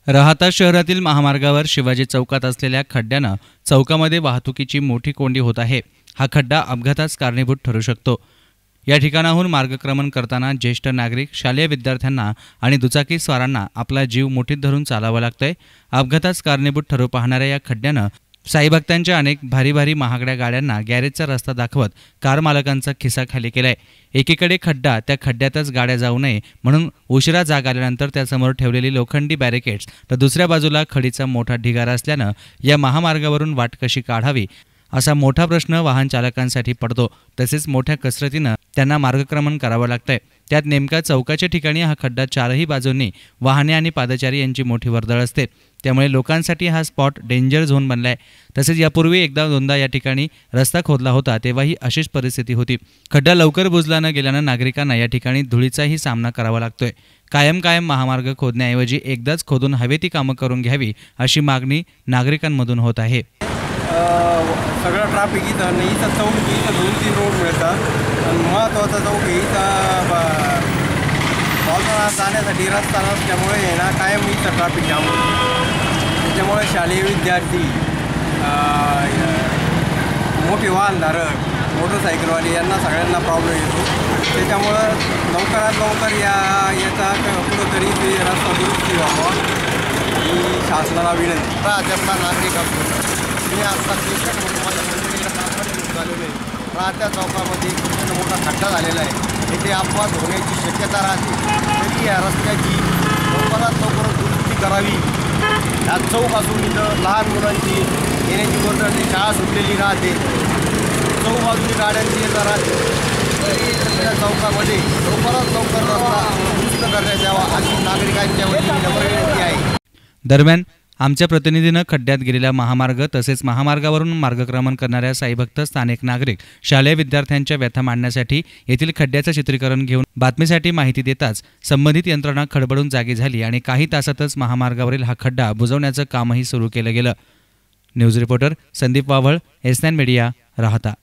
राहाता शहरातील महामार्गावर शिवाजी चौकात असलेल्या खड्ड्यानं चौकामध्ये वाहतुकीची मोठी कोंडी होत आहे। हा खड्डा अपघातास कारणीभूत ठरू शकतो। या ठिकाणाहून मार्गक्रमण करताना ज्येष्ठ नागरिक, शालेय विद्यार्थ्यांना आणि दुचाकी स्वारांना आपला जीव मुठीत धरून चालावं लागतंय। अपघातास कारणीभूत ठरू पाहणाऱ्या या खड्ड्यानं साई भक्तांच्या अनेक भारी महागड्या गाड्यांना गॅरेजचा रस्ता दाखवत कार मालकांचा खिसा खाली केलाय। एकीकडे खड्डा, त्या खड्ड्यातच गाड्या जाऊ नये म्हणून उशिरा जाग आल्यानंतर त्यासमोर ठेवलेली लोखंडी बॅरिकेड्स, तर दुसऱ्या बाजूला खडीचा मोठा ढिगारा असल्यानं या महामार्गावरून वाट कशी काढावी असा मोठा प्रश्न वाहन चालकांसाठी पडतो। तसेच मोठ्या कसरतीनं त्यांना मार्गक्रमण करावं लागतंय। त्यात नेमका चौकाच्या ठिकाणी हा खड्डा चारही बाजूंनी वाहने आणि पादचारी यांची मोठी वर्दळ असते। त्यामुळे लोकांसाठी हा स्पॉट डेंजर झोन बनलाय। तसेच यापूर्वी एकदा दोनदा या ठिकाणी रस्ता खोदला होता, तेव्हाही अशीच परिस्थिती होती। खड्डा लवकर बुजला न गेल्यानं नागरिकांना या ठिकाणी धुळीचाही सामना करावा लागतोय। कायम महामार्ग खोदण्याऐवजी एकदाच खोदून हवे ती कामं करून घ्यावी अशी मागणी नागरिकांमधून होत आहे। सगळं ट्रॅफिक इथं चौक इथं 2-3 रोड मिळतात आणि महत्त्वाचा चौक इथं पावसाळ्यात जाण्यासाठी रस्ता नसल्यामुळे ना कायम इथं ट्रॅफिक जाम होतं। त्याच्यामुळे शालेय विद्यार्थी, मोठे वाहनधारक, मोटरसायकलवाले यांना सगळ्यांना प्रॉब्लेम येतो। त्याच्यामुळं लवकरात लवकर याचा कुठंतरी ते रस्ता दुरुस्ती व्हावा ही शासनाला विनंती। राज्यातला नागरिक असतो मी आता माझ्या मंदिराला कामाने झालेलो आहे। राहत्या चौकामध्ये प्रचंड मोठा खड्डा झालेला आहे। येथे अपघात होण्याची शक्यता राहते। तरी या रस्त्याची लवकरात लवकर दुरुस्ती करावी। या चौक असून इथं लहान मुलांची येण्याची वर्दळ, शाळा सुटलेली राहते, चौबाजूनी गाड्यांची येता राहते। तरी त्या चौकामध्ये लवकरात लवकर रस्ता दुरुस्त करण्यात यावा अशी नागरिकांच्या वतीने नम्र विनंती आहे। दरम्यान आमच्या प्रतिनिधीनं खड्ड्यात गेलेला महामार्ग तसेच महामार्गावरून मार्गक्रमण करणाऱ्या साईभक्त, स्थानिक नागरिक, शालेय विद्यार्थ्यांच्या व्यथा मांडण्यासाठी येथील खड्ड्याचं चित्रीकरण घेऊन बातमीसाठी माहिती देताच संबंधित यंत्रणा खडबडून जागी झाली आणि काही तासातच महामार्गावरील हा खड्डा बुजवण्याचं कामही सुरू केलं गेलं। News reporter Sandeep Waval, S9 media, राहाता।